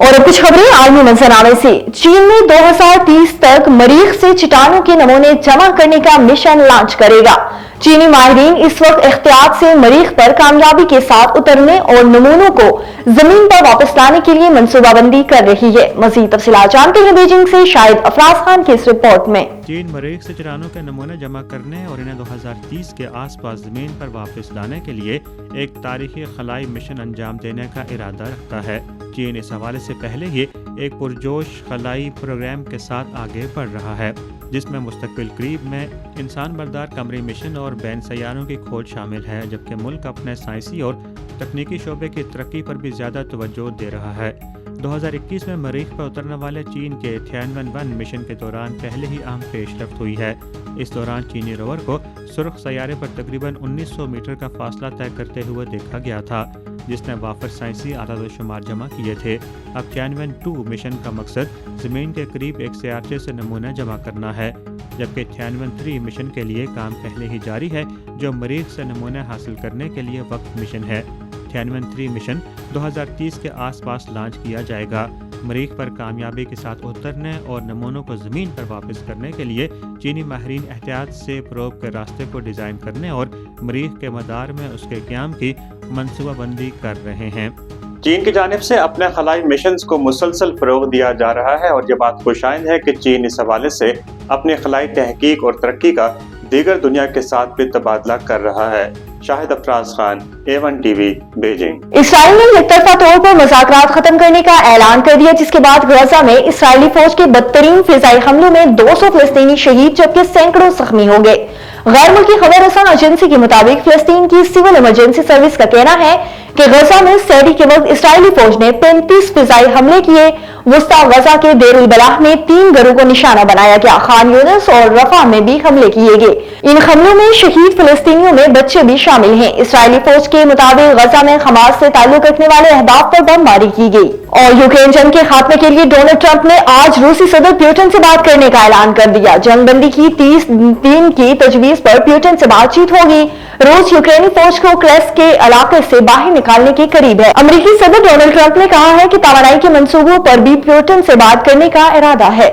और अब कुछ खबरें आलमी मंजरनामे से। चीन में 2030 तक मरीख से चट्टानों के नमूने जमा करने का मिशन लॉन्च करेगा। चीनी माहिरीन इस वक्त एहतियात से मरीख पर कामयाबी के साथ उतरने और नमूनों को जमीन पर वापस लाने के लिए मंसूबाबंदी कर रही है। मजीद तफसीलात जानते हैं बीजिंग से शाहिद अफराज खान की इस रिपोर्ट में। चीन मरीख से चट्टानों के नमूने जमा करने और इन्हें 2030 के आसपास जमीन पर वापस लाने के लिए एक तारीखी खलाई मिशन अंजाम देने का इरादा रखता है। चीन इस हवाले से पहले ही एक पुरजोश खलाई प्रोग्राम के साथ आगे बढ़ रहा है, जिसमें मुस्तकिल करीब में इंसान बरदार कमरी मिशन और बैन सैयारों की खोज शामिल है, जबकि मुल्क अपने साइंसी और तकनीकी शोबे की तरक्की पर भी ज़्यादा तवज्जो दे रहा है। 2021 में मरीख पर उतरने वाले चीन के थियानवन मिशन के दौरान पहले ही अहम पेशरफ्त हुई है। इस दौरान चीनी रोवर को सुर्ख सैयारे पर तकरीबन 1900 मीटर का फासला तय करते हुए देखा गया था, जिसने वाफर साइंसी आदाद शुमार जमा किए थे। अब थियानवन-2 मिशन का मकसद ज़मीन के करीब एक सियारचे से नमूने जमा करना है, जबकि थियानवन-3 मिशन के लिए काम पहले ही जारी है, जो मरीख से नमूने हासिल करने के लिए वक्त मिशन है। थियानवन-3 मिशन 2030 के आसपास लॉन्च किया जाएगा। मरीख पर कामयाबी के साथ उतरने और नमूनों को ज़मीन पर वापस करने के लिए चीनी माहिरीन एहतियात से प्रोब के रास्ते को डिज़ाइन करने और मरीख के मदार में उसके क़याम की मनसूबाबंदी कर रहे हैं। चीन की जानिब से अपने खलाई मिशंस को मुसलसल फ़रोग़ दिया जा रहा है और ये बात खुशाइंद है कि चीन इस हवाले से अपनी खलाई तहकीक और तरक्की का दीगर दुनिया के साथ भी तबादला कर रहा है। Shahid Afraz Khan, A1 TV, Beijing. Israel ने एकतरफा तौर पर मुज़ाकरात खत्म करने का ऐलान कर दिया, जिसके बाद गजा में इसराइली फौज के बदतरीन फिजाई हमलों में 200 फलस्तीनी शहीद जबकि सैकड़ों जख्मी हो गए। गैर मुल्की खबर रसान एजेंसी के मुताबिक फलस्तीन की सिविल इमरजेंसी सर्विस का कहना है कि गजा में सैरी के वक्त इसराइली फौज ने 35 फिजाई हमले किए। वस्ता गजा के देर उल बलाह में 3 घरों को निशाना बनाया गया। खान यूनिस और रफा में भी हमले किए गए। इन हमलों में शहीद फलस्तीनियों में बच्चे भी शामिल हैं। इसराइली फौज के मुताबिक गजा में हमास से ताल्लुक रखने वाले अहदाफ पर बमबारी की गई। और यूक्रेन जंग के खात्मे के लिए डोनाल्ड ट्रंप ने आज रूसी सदर पुतिन से बात करने का ऐलान कर दिया। जंगबंदी की 30 दिन की तजवीज पर पुतिन से बातचीत होगी। रूस यूक्रेनी फौज को क्रेस्ट के इलाके से बाहर निकालने के करीब है। अमेरिकी सदर डोनाल्ड ट्रंप ने कहा है कि तवानाई के मंसूबों पर भी पुतिन से बात करने का इरादा है।